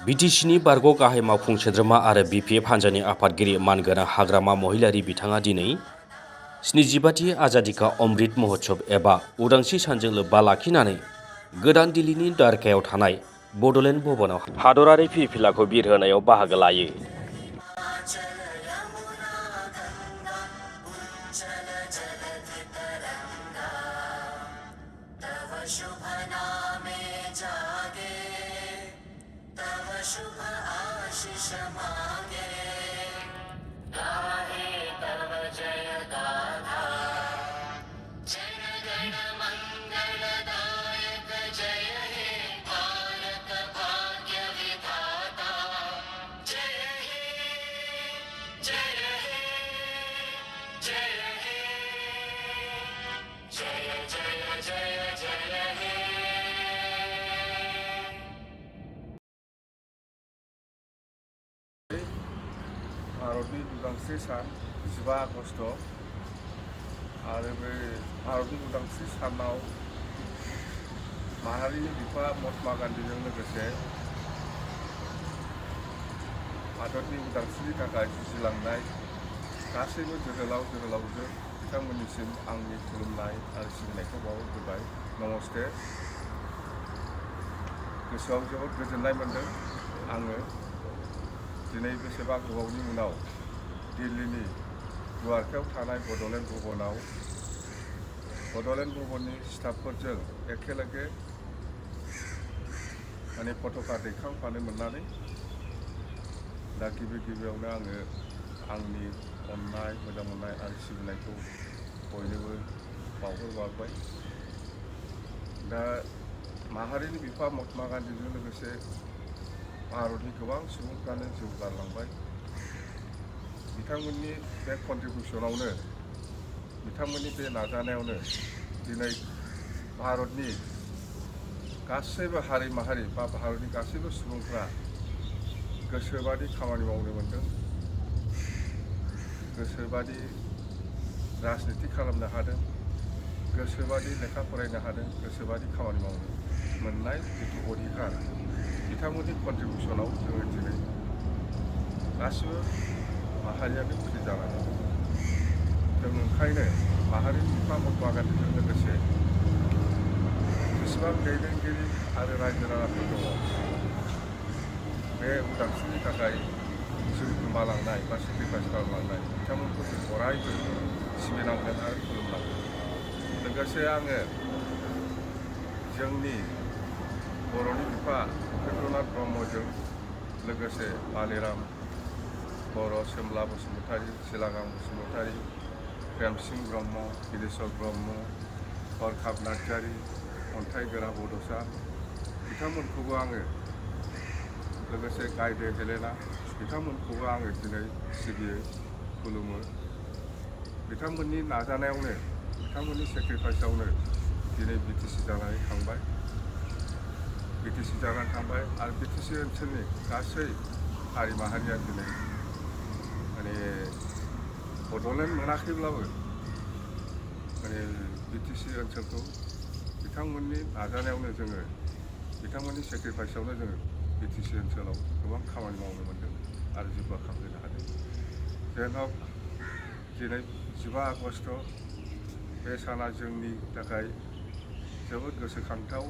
बिटिसिनि बारग' गाहाय मावफुं सोद्रोमा आरो बिपिएफ हान्जानि आफादगिरि मानगोनां हाग्रामा महिलारि बिथाङा दिनै 75थि आजादि का अमृत महोत्सव एबा उदांस्रि सानजों लोब्बा लाखिनानै गोदान दिल्लीनि द्वारकायाव थानाय बड'लेण्ड भवनाव हादरारि फिरफिलाखौ बिरहोनायाव बाहागो लायो। भारतनि उदांस्रि सान 15 आगस्ट आरो बे भारतनि उदांस्रि सानाव माहारिनि बिफा महात्मा गान्धीजों लोगोसे हादरनि उदांस्रिनि थाखाय जुजिलांनाय गासैबो जोहोलावजो बिथांमोननिसिम आंनि खुलुमनाय आरो सिबिनायखौ बावहरग्रोबाय। नमस्ते। गोसोआव जोबोद गोजोननाय मोन्दों। आङो दिनै बेसेबा गोबावनि उनाव दिल्लीनि द्वारकायाव थानाय बड'लेण्ड भवनाव बड'लेण्ड भवननि स्टाफफोरजों एखेलगे पताका दैखांफानो मोननानै दा गिबियावनो आङो आंनि अननाय मोजां मोननाय आरो सिबिनायखौ बयनोबो बावहरबाय। दा माहारिनि बिफा महात्मा गान्धीजों लोगोसे भारतनि गोबां सुबुंफ्रानो जिउ गारलांबाय। बिथांमोननि बे कन्ट्रिबिउसनावनो बिथांमोननि बे नाजानायावनो दिनै भारतनि गासैबो हारि माहारि बा भारतनि गासैबो सुबुंफ्रा गोसोबादि खामानि मावनो मोन्दों, गोसोबादि राजनिति खालामनो हादों, गोसोबादि लेखा फरायनो हादों, गोसोबादि खामानि मावनो मोननाय जिथु अधिकार बिथांमोननि कन्ट्रिबिउसनाव जोङो दिनै गासिबो माहारियानो फ्रि जानानै दं। जों ओंखायनो माहारिनि बिफा महात्मा गान्धीजों लोगोसे जेसेबां दैदेनगिरि आरो रायजो राजाफोर दङ बे उदांस्रिनि थाखाय जिउ गोमालांनाय बा सेक्रिफाइस खालामलांनाय बिथांमोनखौ जों अरायबो सिबिनांगोन आरो खुलुमनांगोन। लोगोसे आङो जोंनि बर'नि बिफा उपेन्द्रनाथ ब्रह्मजों लोगोसे बालिराम बर', सोमला बसुमतारी, सिलागां बसुमतारी, प्रेमसिं ब्रह्म, गिलेश्वर ब्रह्म, हरखाब नार्जारी, अन्थाइ गोरा बड'सा बिथांमोनखौबो आङो लोगोसे गायदे हेलेना बिथांमोनखौबो आङो दिनै सिबियो, खुलुमो। बिथांमोननि नाजानायावनो बिथांमोननि सेक्रिफाइसआवनो दिनै बिटिसि जानानै थांबाय। बिटिसि जानानै थांबाय आरो बिटिसि ओनसोलनि गासै हारि माहारिया दिनै बड'लेण्ड मोनाखैब्लाबो बिटिसि ओनसोलखौ बिथांमोननि नाजानायावनो जोङो बिथांमोननि सेक्रिफाइसआवनो जोङो बिटिसि ओनसोलाव गोबां खामानि मावनो मोन्दों आरो जौगाखांहोनो हादों। जेन'ब दिनै 15 आगस्ट बे साना जोंनि थाखाय जोबोद गोसोखांथाव।